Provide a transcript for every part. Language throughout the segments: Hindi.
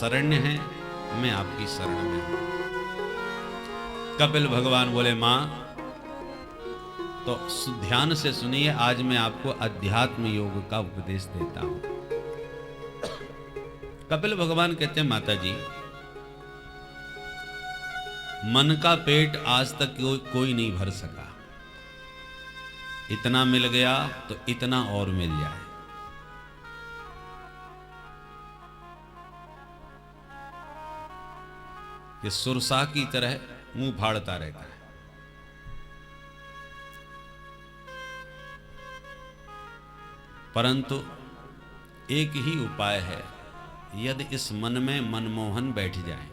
शरण्य है, मैं आपकी शरण में हूं। कपिल भगवान बोले मां, तो ध्यान से सुनिए, आज मैं आपको अध्यात्म योग का उपदेश देता हूं। कपिल भगवान कहते हैं माता जी, मन का पेट आज तक कोई नहीं भर सका। इतना मिल गया तो इतना और मिल जाए। ये सुरसा की तरह मुंह फाड़ता रहता है। परंतु एक ही उपाय है, यदि इस मन में मनमोहन बैठ जाए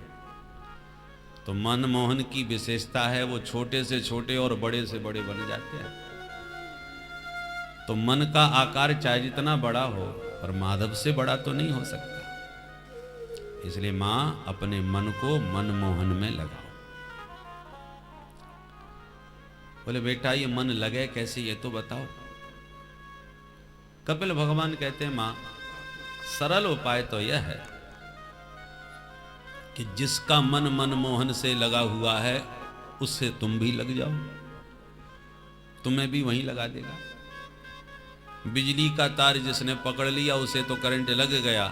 तो मनमोहन की विशेषता है वो छोटे से छोटे और बड़े से बड़े बन जाते हैं। तो मन का आकार चाहे जितना बड़ा हो, पर माधव से बड़ा तो नहीं हो सकता। इसलिए मां, अपने मन को मनमोहन में लगाओ। बोले बेटा, ये मन लगे कैसे, ये तो बताओ। कपिल भगवान कहते हैं मां, सरल उपाय तो यह है कि जिसका मन मनमोहन से लगा हुआ है उससे तुम भी लग जाओ, तुम्हें भी वहीं लगा देगा। बिजली का तार जिसने पकड़ लिया उसे तो करंट लग गया,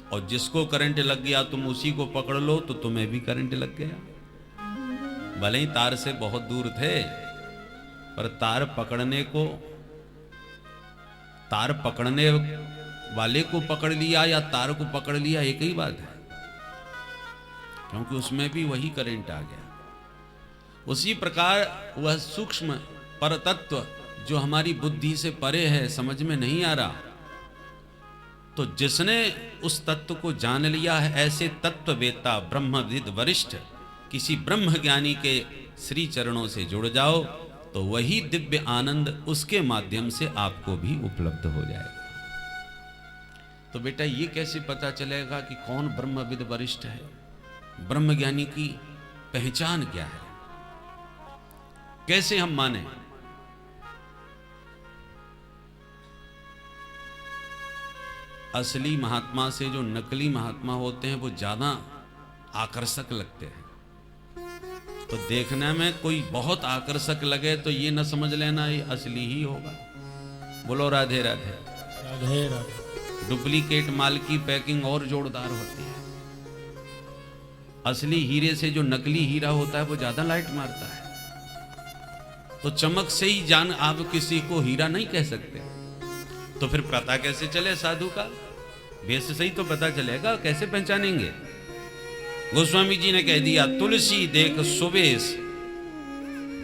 और जिसको करंट लग गया तुम उसी को पकड़ लो तो तुम्हें भी करंट लग गया। भले ही तार से बहुत दूर थे, पर तार पकड़ने वाले को पकड़ लिया या तार को पकड़ लिया, एक ही बात है, क्योंकि उसमें भी वही करंट आ गया। उसी प्रकार वह सूक्ष्म परतत्व जो हमारी बुद्धि से परे है, समझ में नहीं आ रहा, तो जिसने उस तत्व को जान लिया है, ऐसे तत्ववेत्ता ब्रह्मविद वरिष्ठ किसी ब्रह्म ज्ञानी के श्री चरणों से जुड़ जाओ, तो वही दिव्य आनंद उसके माध्यम से आपको भी उपलब्ध हो जाएगा। तो बेटा, ये कैसे पता चलेगा कि कौन ब्रह्मविद वरिष्ठ है? ब्रह्म ज्ञानी की पहचान क्या है, कैसे हम माने? असली महात्मा से जो नकली महात्मा होते हैं वो ज्यादा आकर्षक लगते हैं। तो देखने में कोई बहुत आकर्षक लगे तो ये न समझ लेना ये असली ही होगा। बोलो राधे राधे। राधे राधे। डुप्लीकेट माल की पैकिंग और जोरदार होती है। असली हीरे से जो नकली हीरा होता है वो ज्यादा लाइट मारता है। तो चमक से ही जान आप किसी को हीरा नहीं कह सकते। तो फिर पता कैसे चले साधु का? वेश से ही तो पता चलेगा, कैसे पहचानेंगे? गोस्वामी जी ने कह दिया, तुलसी देख सुवेश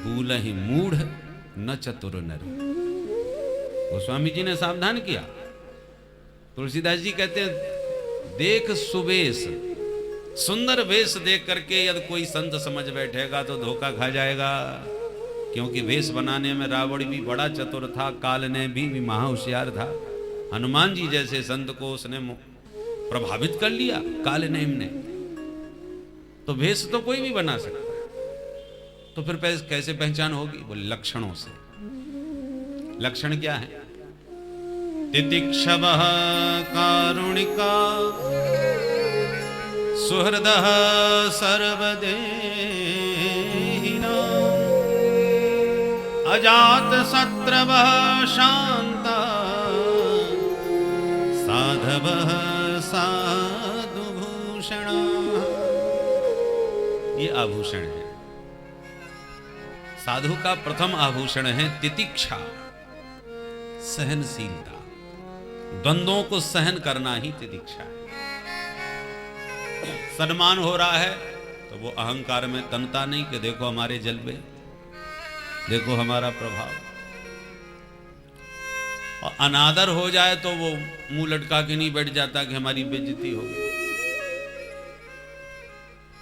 भूलहि मूढ़ न चतुर नर। गोस्वामी जी ने सावधान किया। तुलसीदास जी कहते हैं, देख सुवेश, सुंदर वेश देख करके यदि कोई संत समझ बैठेगा तो धोखा खा जाएगा। क्योंकि वेश बनाने में रावण भी बड़ा चतुर था, काल ने भी महा होशियार था। हनुमान जी जैसे संत को उसने प्रभावित कर लिया काल ने। तो वेश तो कोई भी बना सकता है। तो फिर कैसे पहचान होगी? बोले लक्षणों से। लक्षण क्या है? तितिक्षवः कारुणिका सुहृदः सर्वदेहिना अजात शत्रवः शांता साधवः साधुभूषण। ये आभूषण है। साधु का प्रथम आभूषण है तितिक्षा, सहनशीलता। द्वंद्वों को सहन करना ही तितिक्षा है। सम्मान हो रहा है तो वो अहंकार में तनता नहीं कि देखो हमारे जलवे, देखो हमारा प्रभाव। और अनादर हो जाए तो वो मुंह लटका के नहीं बैठ जाता कि हमारी बेइज्जती हो गई।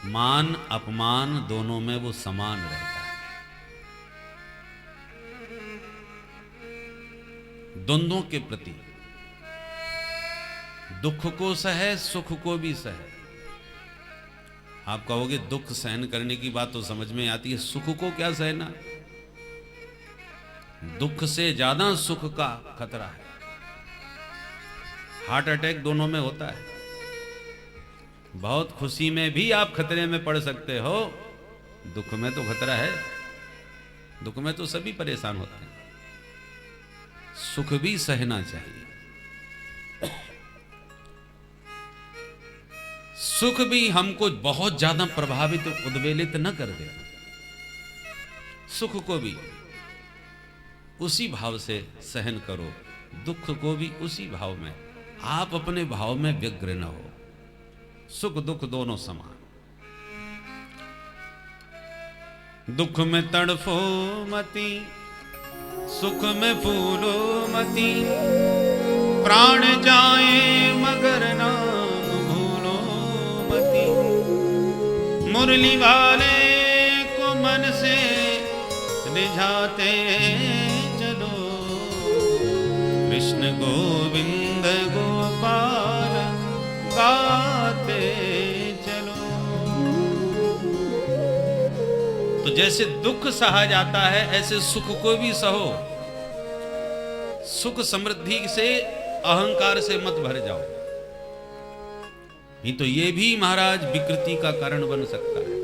मान अपमान दोनों में वो समान रहता है। द्वंद्वों के प्रति दुख को सहे, सुख को भी सहे। आप कहोगे दुख सहन करने की बात तो समझ में आती है, सुख को क्या सहना? दुख से ज्यादा सुख का खतरा है। हार्ट अटैक दोनों में होता है। बहुत खुशी में भी आप खतरे में पड़ सकते हो, दुख में तो खतरा है। दुख में तो सभी परेशान होते हैं। सुख भी सहना चाहिए। सुख भी हमको बहुत ज्यादा प्रभावित उद्वेलित न कर दे। सुख को भी उसी भाव से सहन करो, दुख को भी उसी भाव में। आप अपने भाव में व्यग्र न हो। सुख दुख दोनों समान। दुख में तड़फो मती, सुख में फूलो मती। प्राण जाए मगर नाम भूलो मती। मुरली वाले को मन से रिझाते चलो। कृष्ण गोविंद गोपाल गाते चलो। तो जैसे दुख सहा जाता है, ऐसे सुख को भी सहो। सुख समृद्धि से, अहंकार से मत भर जाओ। नहीं तो ये भी महाराज विकृति का कारण बन सकता है।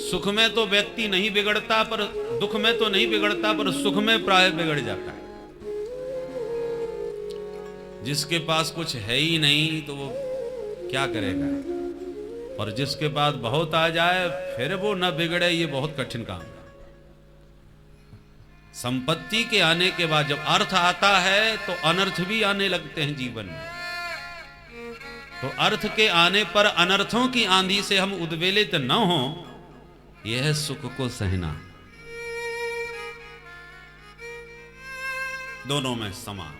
सुख में तो व्यक्ति नहीं बिगड़ता, पर दुख में तो नहीं बिगड़ता, पर सुख में प्राय बिगड़ जाता है। जिसके पास कुछ है ही नहीं तो वो क्या करेगा, और जिसके पास बहुत आ जाए फिर वो न बिगड़े, ये बहुत कठिन काम है। संपत्ति के आने के बाद जब अर्थ आता है तो अनर्थ भी आने लगते हैं जीवन में। तो अर्थ के आने पर अनर्थों की आंधी से हम उद्वेलित न हो, यह सुख को सहना। दोनों में समान।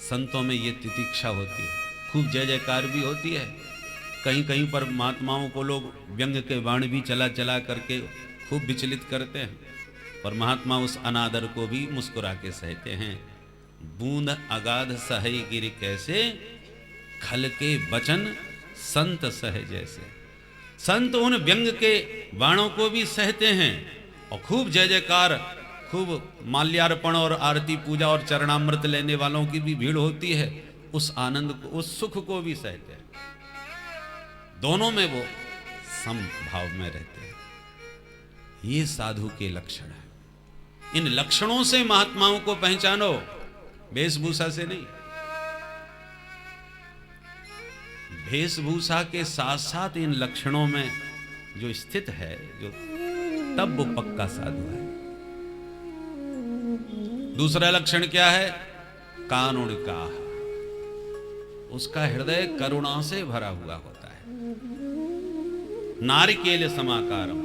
संतों में ये तितिक्षा होती है, खूब जय जयकार भी होती है। कहीं कहीं पर महात्माओं को लोग व्यंग के बाण भी चला चला करके खूब विचलित करते हैं, पर महात्मा उस अनादर को भी मुस्कुरा के सहते हैं। बूंद अगाध सहे गिर कैसे, खल के वचन संत सहे जैसे। संत उन व्यंग के बाणों को भी सहते हैं और खूब जय जयकार, खूब माल्यार्पण और आरती पूजा और चरणामृत लेने वालों की भी भीड़ होती है। उस आनंद को, उस सुख को भी सहते हैं। दोनों में वो सम भाव में रहते हैं। ये साधु के लक्षण है। इन लक्षणों से महात्माओं को पहचानो, वेशभूषा से नहीं। वेशभूषा के साथ साथ इन लक्षणों में जो स्थित है, जो तब वो पक्का साधु है। दूसरा लक्षण क्या है? कारुण का, उसका हृदय करुणा से भरा हुआ होता है। नारिकेल समाकारम,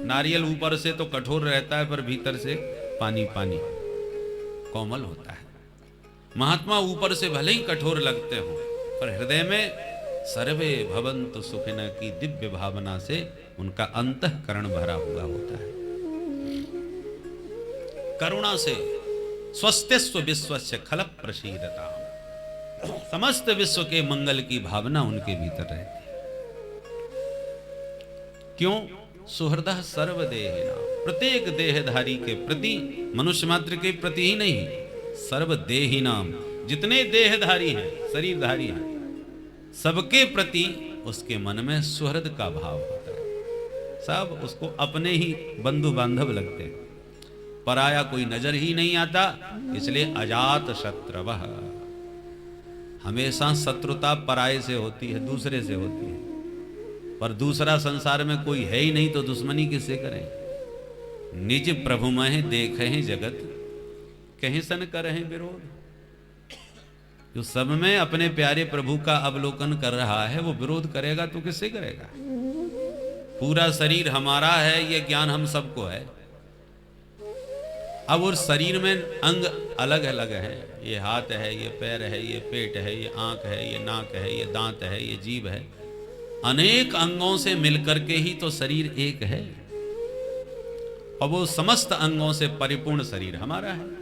नारियल ऊपर से तो कठोर रहता है पर भीतर से पानी पानी कोमल होता है। महात्मा ऊपर से भले ही कठोर लगते हो, पर हृदय में सर्वे भवन्तु सुखिनः की दिव्य भावना से उनका अंतःकरण भरा हुआ होता है। करुणा से स्वस्तिस्व विश्वस्य खल प्रसीदता, समस्त विश्व के मंगल की भावना उनके भीतर रहती है। क्यों? सुहृदः सर्वदेहिना, प्रत्येक देहधारी के प्रति, मनुष्य मात्र के प्रति ही नहीं, सर्वदेहिनाम, जितने देहधारी हैं, शरीरधारी हैं, सबके प्रति उसके मन में सुहृद का भाव होता है। सब उसको अपने ही बंधु बांधव लगते हैं, पराया कोई नजर ही नहीं आता। इसलिए अजात शत्रवः, हमेशा शत्रुता पराये से होती है, दूसरे से होती है। पर दूसरा संसार में कोई है ही नहीं तो दुश्मनी किससे करें? निज प्रभु मह देखें जगत, कहीं सन करें विरोध। जो सब में अपने प्यारे प्रभु का अवलोकन कर रहा है, वो विरोध करेगा तो किससे करेगा? पूरा शरीर हमारा है, ये ज्ञान हम सबको है। अब उस शरीर में अंग अलग अलग हैं। ये हाथ है, ये पैर है, ये पेट है, ये आंख है, ये नाक है, ये दांत है, ये जीभ है। अनेक अंगों से मिलकर के ही तो शरीर एक है, और वो समस्त अंगों से परिपूर्ण शरीर हमारा है।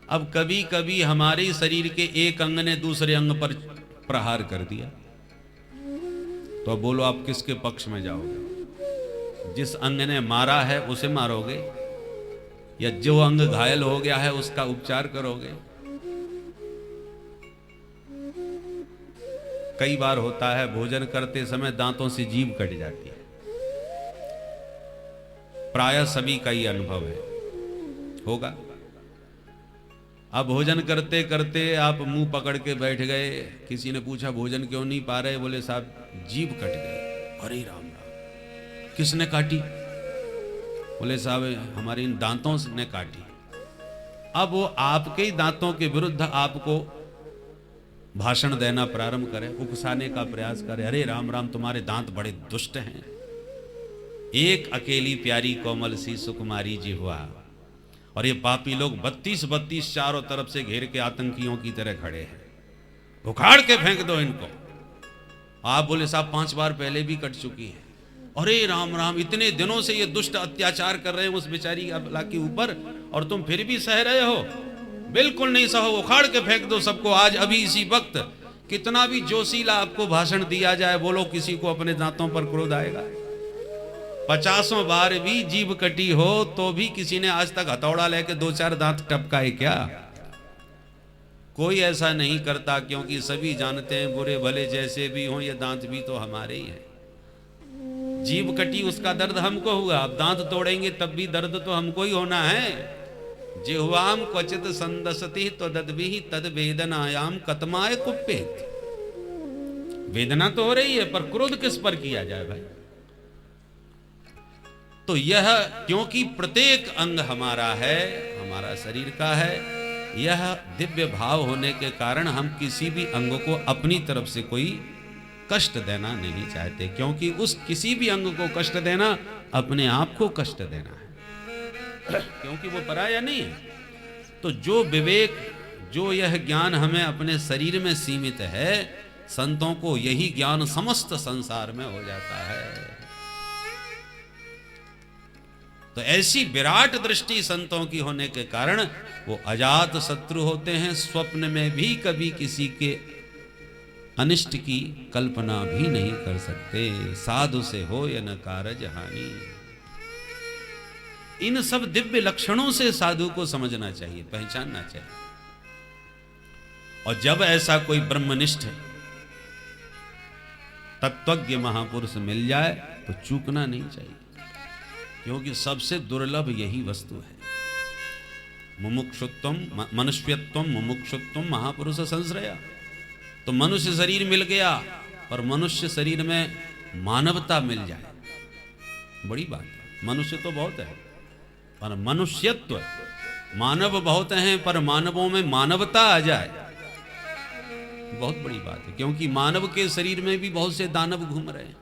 अब कभी कभी हमारे शरीर के एक अंग ने दूसरे अंग पर प्रहार कर दिया, तो बोलो आप किसके पक्ष में जाओगे? जिस अंग ने मारा है उसे मारोगे, या जो अंग घायल हो गया है उसका उपचार करोगे? कई बार होता है भोजन करते समय दांतों से जीभ कट जाती है, प्रायः सभी का ही अनुभव है, होगा। अब भोजन करते करते आप मुंह पकड़ के बैठ गए, किसी ने पूछा भोजन क्यों नहीं पा रहे, बोले साहब जीभ कट गई। अरे राम राम, किसने काटी? बोले साहब हमारे इन दांतों ने काटी। अब वो आपके ही दांतों के विरुद्ध आपको भाषण देना प्रारंभ करे, उकसाने का प्रयास करे, अरे राम राम तुम्हारे दांत बड़े दुष्ट हैं। एक अकेली प्यारी कोमल सी सुकुमारी जी हुआ, और ये पापी लोग 32 चारों तरफ से घेर के आतंकियों की तरह खड़े हैं, उखाड़ के फेंक दो इनको। आप बोले साहब 5 बार पहले भी कट चुकी है। अरे राम राम, इतने दिनों से ये दुष्ट अत्याचार कर रहे हैं उस बेचारी अबला के ऊपर, और तुम फिर भी सह रहे हो? बिल्कुल नहीं सहो, उखाड़ के फेंक दो सबको आज, अभी इसी वक्त। कितना भी जोशीला आपको भाषण दिया जाए, बोलो किसी को अपने दांतों पर क्रोध आएगा? 50 बार भी जीभ कटी हो तो भी किसी ने आज तक हथौड़ा लेके 2-4 दांत टपकाए क्या? कोई ऐसा नहीं करता, क्योंकि सभी जानते हैं बुरे भले जैसे भी हों ये दांत भी तो हमारे ही हैं। जीभ कटी उसका दर्द हमको हुआ, अब दांत तोड़ेंगे तब भी दर्द तो हमको ही होना है। जिह्वाम क्वचित संदसति त्वदद्भिः तद वेदनायाम कतमाय कुप्पेति। वेदना तो हो रही है, पर क्रोध किस पर किया जाए भाई? तो यह, क्योंकि प्रत्येक अंग हमारा है, हमारा शरीर का है, यह दिव्य भाव होने के कारण हम किसी भी अंग को अपनी तरफ से कोई कष्ट देना नहीं चाहते, क्योंकि उस किसी भी अंग को कष्ट देना अपने आप को कष्ट देना है, क्योंकि वो पराया नहीं है। तो जो विवेक, जो यह ज्ञान हमें अपने शरीर में सीमित है, संतों को यही ज्ञान समस्त संसार में हो जाता है। तो ऐसी विराट दृष्टि संतों की होने के कारण वो अजात शत्रु होते हैं, स्वप्न में भी कभी किसी के अनिष्ट की कल्पना भी नहीं कर सकते। साधु से हो या न कारज हानि। इन सब दिव्य लक्षणों से साधु को समझना चाहिए, पहचानना चाहिए। और जब ऐसा कोई ब्रह्मनिष्ठ तत्वज्ञ महापुरुष मिल जाए तो चूकना नहीं चाहिए, क्योंकि सबसे दुर्लभ यही वस्तु है। मुमुक्षुत्वम मनुष्यत्वम मुमुक्षुत्वम महापुरुष संश्रया। तो मनुष्य शरीर मिल गया, पर मनुष्य शरीर में मानवता मिल जाए, बड़ी बात है। मनुष्य तो बहुत है, पर मनुष्यत्व, मानव बहुत हैं पर मानवों में मानवता आ जाए, बहुत बड़ी बात है। क्योंकि मानव के शरीर में भी बहुत से दानव घूम रहे हैं।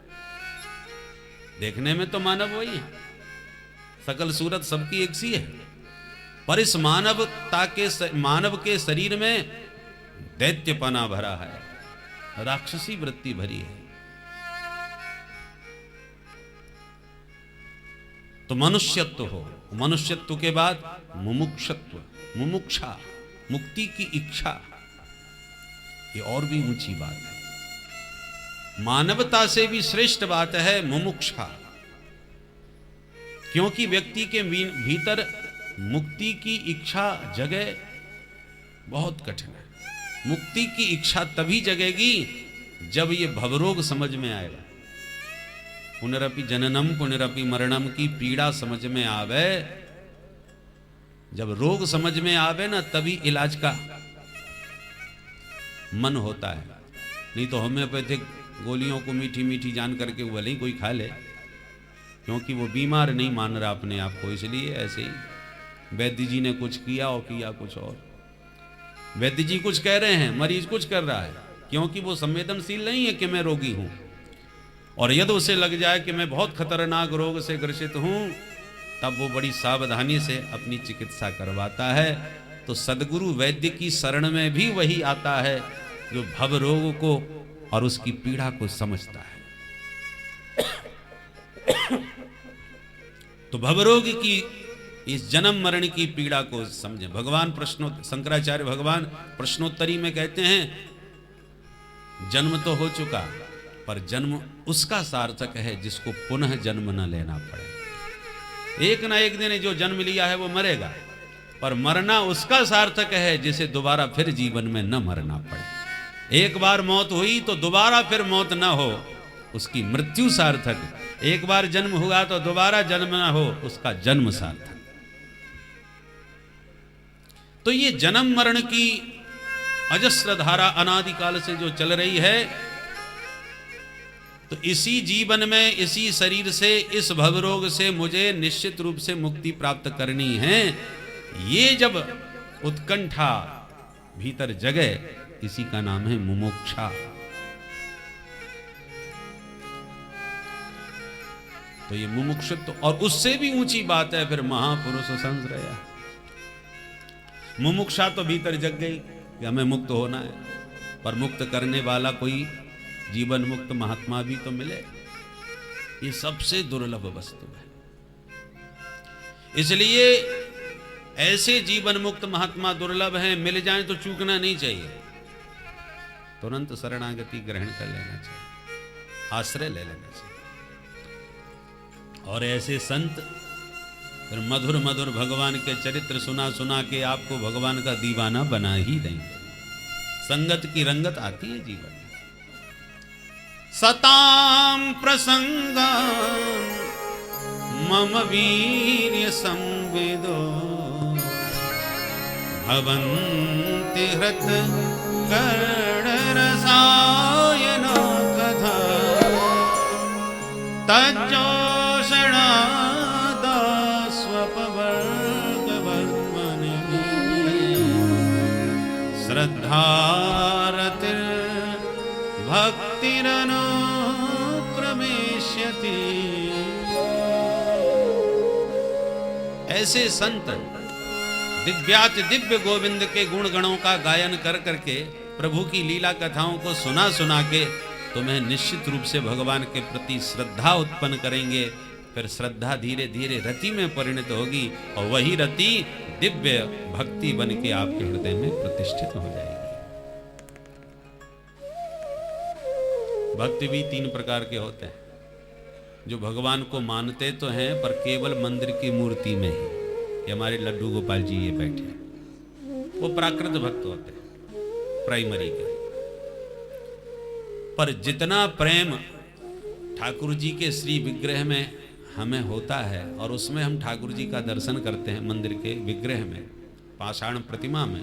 देखने में तो मानव वही है, सकल सूरत सबकी एक सी है, पर इस मानव के शरीर में दैत्यपना भरा है, राक्षसी वृत्ति भरी है। तो मनुष्यत्व हो, मनुष्यत्व के बाद मुमुक्षत्व, मुमुक्षा, मुक्ति की इच्छा, ये और भी ऊंची बात है। मानवता से भी श्रेष्ठ बात है मुमुक्षा, क्योंकि व्यक्ति के भीतर मुक्ति की इच्छा जगह बहुत कठिन है। मुक्ति की इच्छा तभी जगेगी जब ये भवरोग समझ में आएगा। पुनरपि जननम पुनरपि मरणम की पीड़ा समझ में आवे, जब रोग समझ में आवे ना, तभी इलाज का मन होता है। नहीं तो होम्योपैथिक गोलियों को मीठी मीठी जान करके भले ही कोई खा ले, क्योंकि वो बीमार नहीं मान रहा अपने आप को, इसलिए ऐसे ही वैद्य जी ने कुछ किया और किया कुछ और। वैद्य जी कुछ कह रहे हैं, मरीज कुछ कर रहा है, क्योंकि वो संवेदनशील नहीं है कि मैं रोगी हूं। और यदि उसे लग जाए कि मैं बहुत खतरनाक रोग से ग्रसित हूं, तब वो बड़ी सावधानी से अपनी चिकित्सा करवाता है। तो सदगुरु वैद्य की शरण में भी वही आता है जो भव रोग को और उसकी पीड़ा को समझता है। तो भवरोग की, इस जन्म मरण की पीड़ा को समझे। भगवान शंकराचार्य भगवान प्रश्नोत्तरी में कहते हैं, जन्म तो हो चुका, पर जन्म उसका सार्थक है जिसको पुनः जन्म न लेना पड़े। एक ना एक दिन जो जन्म लिया है वो मरेगा, पर मरना उसका सार्थक है जिसे दोबारा फिर जीवन में न मरना पड़े। एक बार मौत हुई तो दोबारा फिर मौत न हो, उसकी मृत्यु सार्थक। एक बार जन्म हुआ तो दोबारा जन्म न हो, उसका जन्म सार्थक। तो ये जन्म मरण की अजस्र धारा अनादिकाल से जो चल रही है, तो इसी जीवन में, इसी शरीर से, इस भवरोग से मुझे निश्चित रूप से मुक्ति प्राप्त करनी है। ये जब उत्कंठा भीतर जगे, इसी का नाम है मुमुक्षा। तो ये मुमुक्षुत्व, और उससे भी ऊंची बात है फिर महापुरुष संश्रया। मुमुक्षा तो भीतर जग गई कि हमें मुक्त होना है, पर मुक्त करने वाला कोई जीवन मुक्त महात्मा भी तो मिले। ये सबसे दुर्लभ वस्तु है। इसलिए ऐसे जीवन मुक्त महात्मा दुर्लभ हैं, मिल जाएं तो चूकना नहीं चाहिए, तुरंत शरणागति ग्रहण कर लेना चाहिए, आश्रय ले लेना चाहिए। और ऐसे संत फिर मधुर मधुर भगवान के चरित्र सुना सुना के आपको भगवान का दीवाना बना ही देंगे। संगत की रंगत आती है जीवन में। सताम प्रसंगा मम वीर्य संवेदो भवन्ति हृत कर्ण रसायन कथा तज्जोषणादास्वपवर्गवर्मनि श्रद्धारतिर् भक्तिरनुक्रमेष्यति। ऐसे संत दिव्याति दिव्य गोविंद के गुण गणों का गायन कर करके, प्रभु की लीला कथाओं को सुना सुना के तुम्हें निश्चित रूप से भगवान के प्रति श्रद्धा उत्पन्न करेंगे। फिर श्रद्धा धीरे धीरे रति में परिणत होगी, और वही रति दिव्य भक्ति बन के आपके हृदय में प्रतिष्ठित हो जाएगी। भक्ति भी 3 प्रकार के होते हैं। जो भगवान को मानते तो हैं, पर केवल मंदिर की मूर्ति में ही। ये हमारे लड्डू गोपाल जी ये बैठे हैं, वो प्राकृत भक्त होते हैं, प्राइमरी के। पर जितना प्रेम ठाकुर जी के श्री विग्रह में हमें होता है, और उसमें हम ठाकुर जी का दर्शन करते हैं मंदिर के विग्रह में, पाषाण प्रतिमा में,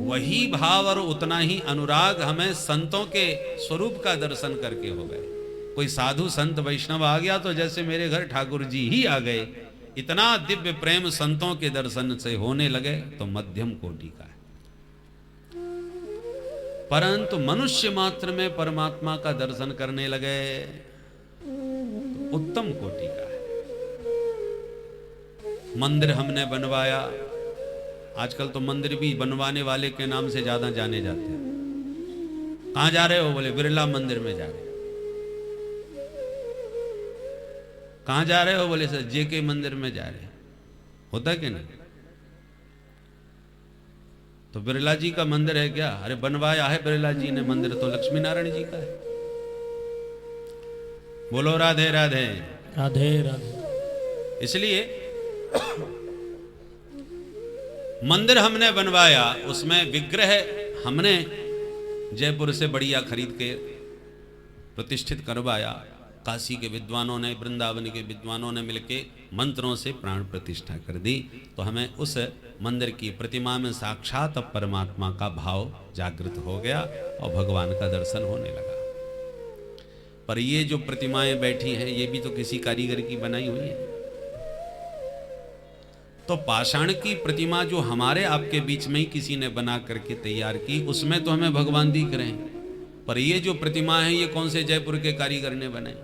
वही भाव और उतना ही अनुराग हमें संतों के स्वरूप का दर्शन करके हो गए। कोई साधु संत वैष्णव आ गया तो जैसे मेरे घर ठाकुर जी ही आ गए, इतना दिव्य प्रेम संतों के दर्शन से होने लगे तो मध्यम कोटि का है। परंतु मनुष्य मात्र में परमात्मा का दर्शन करने लगे तो उत्तम कोटि का है। मंदिर हमने बनवाया, आजकल तो मंदिर भी बनवाने वाले के नाम से ज्यादा जाने जाते हैं। कहां जा रहे हो? बोले बिरला मंदिर में जा रहे। कहां जा रहे हो? बोले सर जेके मंदिर में जा रहे। होता कि नहीं? तो बिरला जी का मंदिर है क्या? अरे बनवाया है बिरला जी ने मंदिर, तो लक्ष्मी नारायण जी का है। बोलो राधे राधे राधे राधे। इसलिए मंदिर हमने बनवाया, उसमें विग्रह हमने जयपुर से बढ़िया खरीद के प्रतिष्ठित करवाया। काशी के विद्वानों ने, वृंदावन के विद्वानों ने मिलके मंत्रों से प्राण प्रतिष्ठा कर दी, तो हमें उस मंदिर की प्रतिमा में साक्षात परमात्मा का भाव जागृत हो गया और भगवान का दर्शन होने लगा। पर ये जो प्रतिमाएं बैठी हैं, ये भी तो किसी कारीगर की बनाई हुई है। तो पाषाण की प्रतिमा जो हमारे आपके बीच में ही किसी ने बना करके तैयार की, उसमें तो हमें भगवान दिख रहे हैं, पर ये जो प्रतिमा है ये कौन से जयपुर के कारीगर ने बनाई?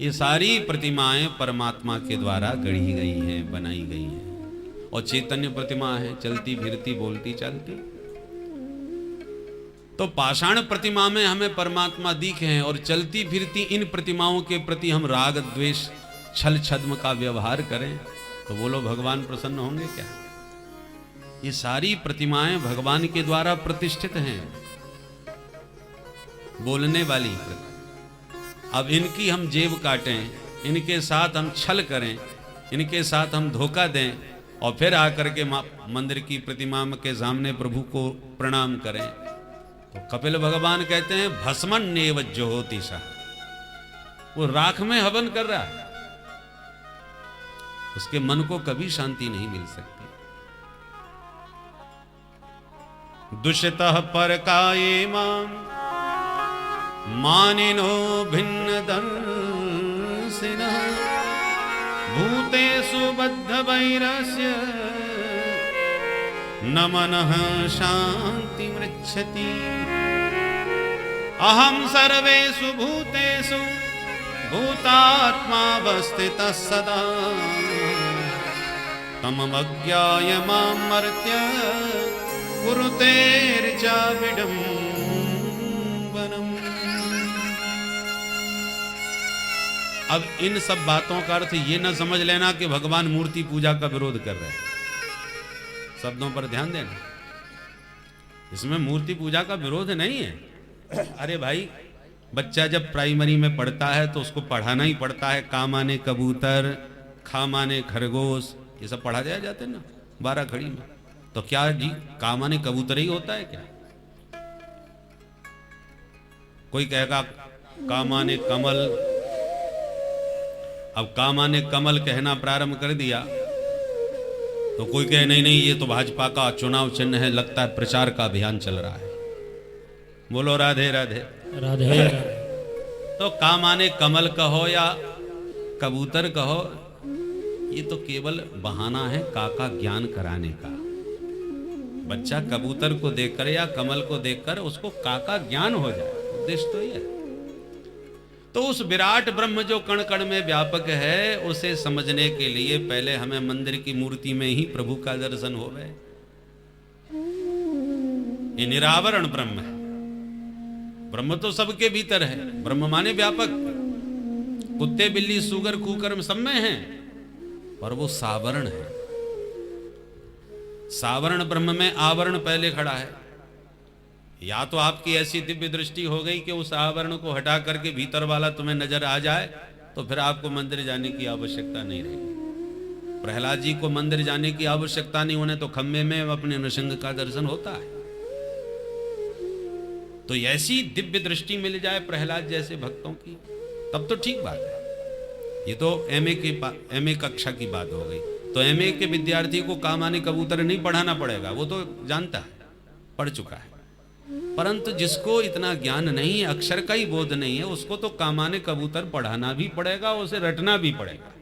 ये सारी प्रतिमाएं परमात्मा के द्वारा गढ़ी गई हैं, बनाई गई हैं, और चैतन्य प्रतिमा है, चलती फिरती बोलती चलती। तो पाषाण प्रतिमा में हमें परमात्मा दिखे हैं, और चलती फिरती इन प्रतिमाओं के प्रति हम राग द्वेष छल छद्म का व्यवहार करें तो बोलो भगवान प्रसन्न होंगे क्या? ये सारी प्रतिमाएं भगवान के द्वारा प्रतिष्ठित हैं, बोलने वाली। अब इनकी हम जेब काटें, इनके साथ हम छल करें, इनके साथ हम धोखा दें, और फिर आकर के मंदिर की प्रतिमा के सामने प्रभु को प्रणाम करें, तो कपिल भगवान कहते हैं भस्मन नेव ज्योतिषा, वो राख में हवन कर रहा है, उसके मन को कभी शांति नहीं मिल सकती। दुषितः पर काये माम मानिनो भिन्न दंसिनः भूतेषु बद्ध वैरस्य न मनः शांति मृच्छति। अहम सर्वेषु भूतेषु भूतात्मावस्थितः सदा तमवज्ञाय मां मर्त्य कुरुतेर्चा विडम्बनम्। अब इन सब बातों का अर्थ ये न समझ लेना कि भगवान मूर्ति पूजा का विरोध कर रहे हैं। शब्दों पर ध्यान देना, इसमें मूर्ति पूजा का विरोध नहीं है। अरे भाई, बच्चा जब प्राइमरी में पढ़ता है तो उसको पढ़ाना ही पड़ता है। का माने कबूतर, खा माने खरगोश, ये सब पढ़ा दिया जाते हैं ना 12 खड़ी में। तो क्या जी का माने कबूतर ही होता है क्या? कोई कहेगा का माने कमल। अब का माने कमल कहना प्रारंभ कर दिया तो कोई कहे नहीं नहीं, ये तो भाजपा का चुनाव चिन्ह है, लगता है प्रचार का अभियान चल रहा है। बोलो राधे राधे राधे राधे। तो का माने कमल कहो या कबूतर कहो, ये तो केवल बहाना है काका ज्ञान कराने का। बच्चा कबूतर को देखकर या कमल को देखकर उसको काका ज्ञान हो जाए, उद्देश्य तो ये है। तो उस विराट ब्रह्म जो कण कण में व्यापक है, उसे समझने के लिए पहले हमें मंदिर की मूर्ति में ही प्रभु का दर्शन हो गए। ये निरावरण ब्रह्म है। ब्रह्म तो सबके भीतर है, ब्रह्म माने व्यापक। कुत्ते बिल्ली सुगर कुकर्म सब में है, पर वो सावरण है। सावरण ब्रह्म में आवरण पहले खड़ा है। या तो आपकी ऐसी दिव्य दृष्टि हो गई कि उस आवरण को हटा करके भीतर वाला तुम्हें नजर आ जाए, तो फिर आपको मंदिर जाने की आवश्यकता नहीं रहेगी। प्रहलाद जी को मंदिर जाने की आवश्यकता नहीं, उन्हें तो खम्भे में अपने नृसिंह का दर्शन होता है। तो ऐसी दिव्य दृष्टि मिल जाए प्रहलाद जैसे भक्तों की, तब तो ठीक बात है। ये तो एमए कक्षा की बात हो गई। तो एमए के विद्यार्थी को का माने कबूतर नहीं पढ़ाना पड़ेगा, वो तो जानता है, पढ़ चुका है। परंतु जिसको इतना ज्ञान नहीं, अक्षर का ही बोध नहीं है, उसको तो का माने कबूतर पढ़ाना भी पड़ेगा, उसे रटना भी पड़ेगा।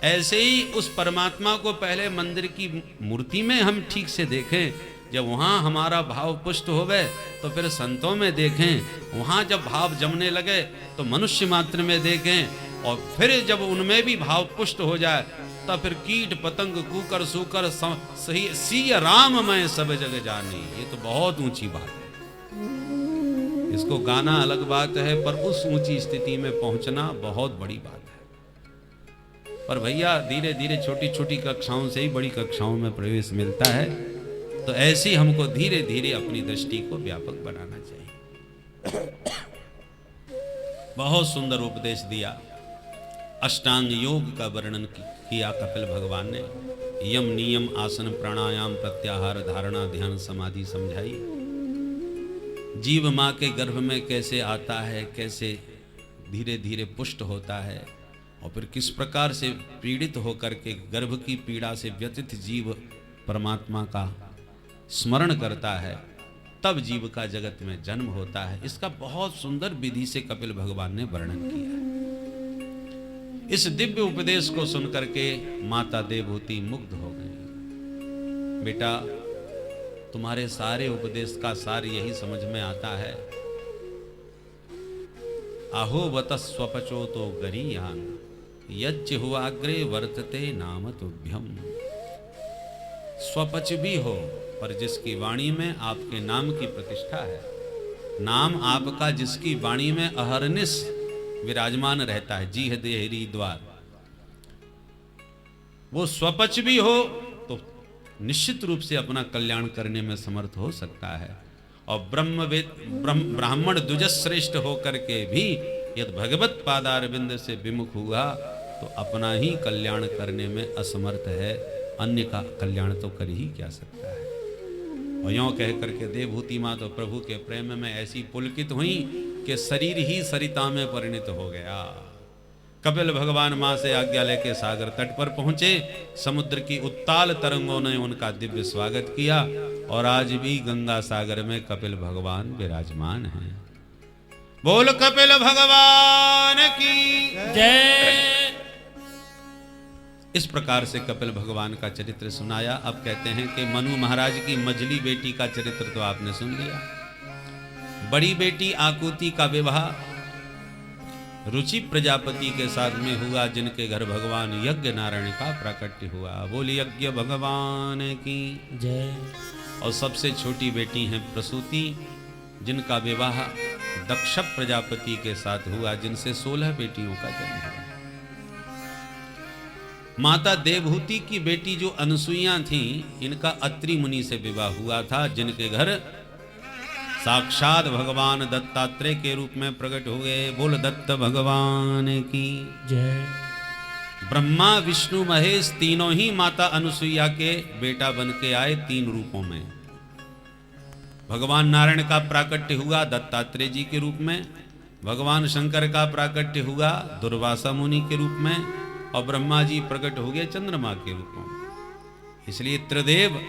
ऐसे ही उस परमात्मा को पहले मंदिर की मूर्ति में हम ठीक से देखें, जब वहां हमारा भाव पुष्ट हो गए तो फिर संतों में देखें, वहां जब भाव जमने लगे तो मनुष्य मात्र में देखें, और फिर जब उनमें भी भाव पुष्ट हो जाए तब फिर कीट पतंग कुकर सूकर सही सिय राम मैं सब जग जानी। ये तो बहुत ऊंची बात है, इसको गाना अलग बात है, पर उस ऊंची स्थिति में पहुंचना बहुत बड़ी बात है। पर भैया धीरे धीरे छोटी छोटी कक्षाओं से ही बड़ी कक्षाओं में प्रवेश मिलता है। तो ऐसे हमको धीरे धीरे अपनी दृष्टि को व्यापक बनाना चाहिए। बहुत सुंदर उपदेश दिया, अष्टांग योग का वर्णन किया कपिल भगवान ने। यम नियम आसन प्राणायाम प्रत्याहार धारणा ध्यान समाधि समझाई। जीव माँ के गर्भ में कैसे आता है, कैसे धीरे धीरे पुष्ट होता है, और फिर किस प्रकार से पीड़ित होकर के गर्भ की पीड़ा से व्यथित जीव परमात्मा का स्मरण करता है, तब जीव का जगत में जन्म होता है। इसका बहुत सुंदर विधि से कपिल भगवान ने वर्णन किया है। इस दिव्य उपदेश को सुनकर के माता देवहूति मुग्ध हो गई। बेटा, तुम्हारे सारे उपदेश का सार यही समझ में आता है, आहो बत स्वपचो तो गरीयान यज्ञ हुआग्रे वर्तते नाम तुभ्यम। स्वपच भी हो, पर जिसकी वाणी में आपके नाम की प्रतिष्ठा है, नाम आपका जिसकी वाणी में अहरनिश विराजमान रहता है, जी है देहरी द्वार, वो स्वपच भी हो तो निश्चित रूप से अपना कल्याण करने में समर्थ हो सकता है। और ब्राह्मण द्विजश्रेष्ठ होकर के भी यदि भगवत पादारविंद से विमुख हुआ तो अपना ही कल्याण करने में असमर्थ है, अन्य का कल्याण तो कर ही क्या सकता है। और यों कह करके देवभूति माँ तो प्रभु के प्रेम में ऐसी पुलकित हुई कि शरीर ही सरिता में परिणित हो गया। कपिल भगवान माँ से आज्ञा लेके सागर तट पर पहुंचे। समुद्र की उत्ताल तरंगों ने उनका दिव्य स्वागत किया और आज भी गंगा सागर में कपिल भगवान विराजमान हैं। बोल कपिल भगवान की जय। इस प्रकार से कपिल भगवान का चरित्र सुनाया। अब कहते हैं कि मनु महाराज की मझली बेटी का चरित्र तो आपने सुन लिया। बड़ी बेटी आकुति का विवाह रुचि प्रजापति के साथ में हुआ, जिनके घर भगवान यज्ञ नारायण का प्राकट्य हुआ। बोली यज्ञ भगवान की जय। और सबसे छोटी बेटी है प्रसूति, जिनका विवाह दक्ष प्रजापति के साथ हुआ, जिनसे 16 बेटियों का जन्म हुआ। माता देवहूति की बेटी जो अनसुईया थी, इनका अत्रि मुनि से विवाह हुआ था, जिनके घर साक्षात भगवान दत्तात्रेय के रूप में प्रकट हुए। बोल दत्त भगवान की जय। ब्रह्मा विष्णु महेश तीनों ही माता अनुसुईया के बेटा बन के आए 3 रूपों में। भगवान नारायण का प्राकट्य हुआ दत्तात्रेय जी के रूप में, भगवान शंकर का प्राकट्य हुआ दुर्वासा मुनि के रूप में, और ब्रह्मा जी प्रकट हो गए चंद्रमा के रूपों में। इसलिए त्रिदेव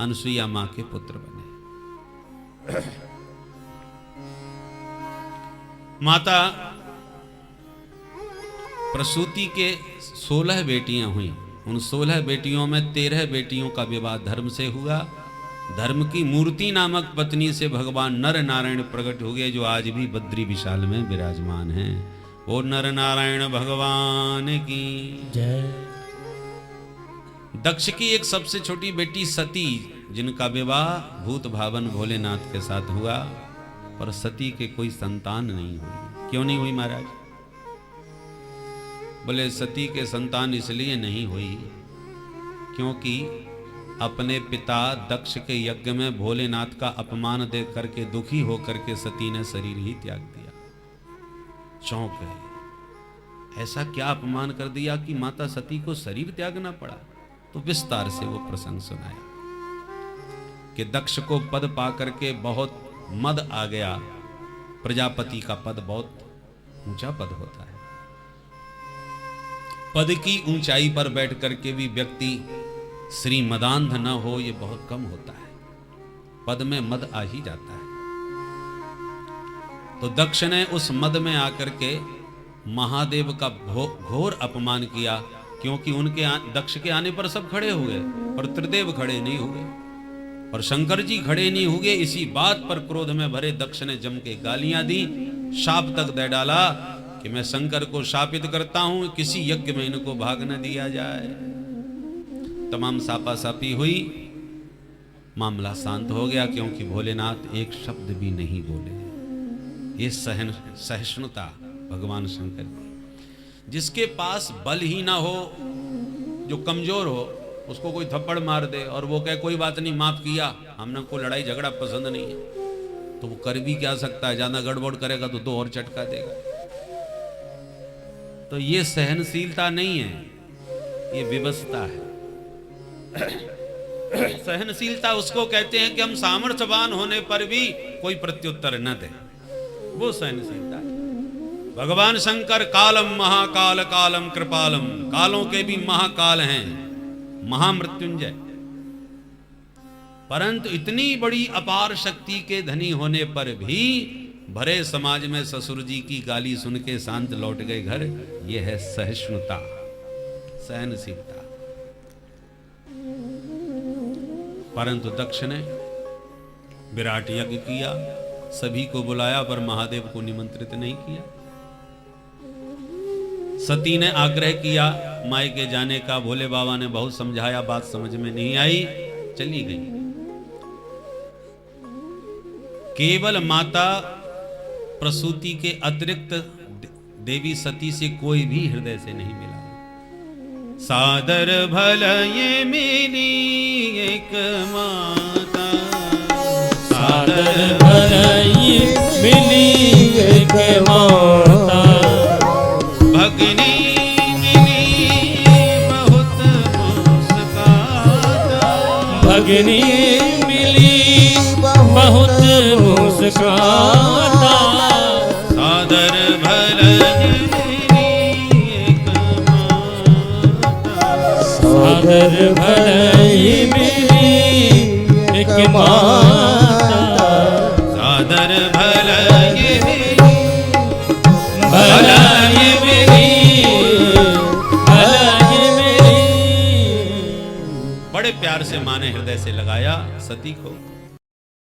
अनुसुईया मां के पुत्र बने। माता प्रसूति के 16 बेटियां हुई। उन 16 बेटियों में 13 बेटियों का विवाह धर्म से हुआ। धर्म की मूर्ति नामक पत्नी से भगवान नर नारायण प्रकट हो गए, जो आज भी बद्री विशाल में विराजमान हैं। वो नर नारायण भगवान की जय। दक्ष की एक सबसे छोटी बेटी सती, जिनका विवाह भूत भावन भोलेनाथ के साथ हुआ, पर सती के कोई संतान नहीं हुई। क्यों नहीं हुई महाराज? बोले सती के संतान इसलिए नहीं हुई क्योंकि अपने पिता दक्ष के यज्ञ में भोलेनाथ का अपमान देख करके दुखी होकर के सती ने शरीर ही त्याग दिया। चौंक गए, ऐसा क्या अपमान कर दिया कि माता सती को शरीर त्यागना पड़ा? तो विस्तार से वो प्रसंग सुनाया कि दक्ष को पद पा करके बहुत मद आ गया। प्रजापति का पद बहुत ऊंचा पद होता है। पद की ऊंचाई पर बैठ करके भी व्यक्ति श्री मदांध न हो, ये बहुत कम होता है। पद में मद आ ही जाता है। तो दक्ष ने उस मद में आकर के महादेव का घोर अपमान किया, क्योंकि उनके दक्ष के आने पर सब खड़े हुए और त्रिदेव खड़े नहीं हुए और शंकर जी खड़े नहीं हुए। इसी बात पर क्रोध में भरे दक्ष ने जम के गालियां दी, शाप तक दे डाला कि मैं शंकर को शापित करता हूं, किसी यज्ञ में इनको भाग न दिया जाए। तमाम सापासापी हुई, मामला शांत हो गया, क्योंकि भोलेनाथ एक शब्द भी नहीं बोले। ये सहिष्णुता भगवान शंकर की। जिसके पास बल ही ना हो, जो कमजोर हो, उसको कोई थप्पड़ मार दे और वो कहे कोई बात नहीं माफ किया, हमने को लड़ाई झगड़ा पसंद नहीं है, तो वो कर भी क्या सकता है? ज्यादा गड़बड़ करेगा तो 2 और चटका देगा। तो ये सहनशीलता नहीं है, ये विवशता है। सहनशीलता उसको कहते हैं कि हम सामर्थ्यवान होने पर भी कोई प्रत्युत्तर न दे, वो सहनशीलता है। भगवान शंकर कालम महाकाल कालम कृपालम, कालों के भी महाकाल हैं, महामृत्युंजय। परंतु इतनी बड़ी अपार शक्ति के धनी होने पर भी भरे समाज में ससुर जी की गाली सुन के शांत लौट गए घर। यह है सहिष्णुता, सहनशीलता। परंतु दक्ष ने विराट यज्ञ किया, सभी को बुलाया, पर महादेव को निमंत्रित नहीं किया। सती ने आग्रह किया मायके जाने का, भोले बाबा ने बहुत समझाया, बात समझ में नहीं आई, चली गई। केवल माता प्रसूति के अतिरिक्त देवी सती से कोई भी हृदय से नहीं मिला। सादर भल ये मिली एक माता, सादर भल ये मिली एक माता, भगनी मिली बहुत मुस्काता, भगनी मिली बहुत मुस्काता, सादर भलई मेरी एक माता, सादर भलई मेरी एक माता, सादर भलई मेरी भलाई मेरी, भलाई मेरी। बड़े प्यार से माँ ने हृदय से लगाया सती को।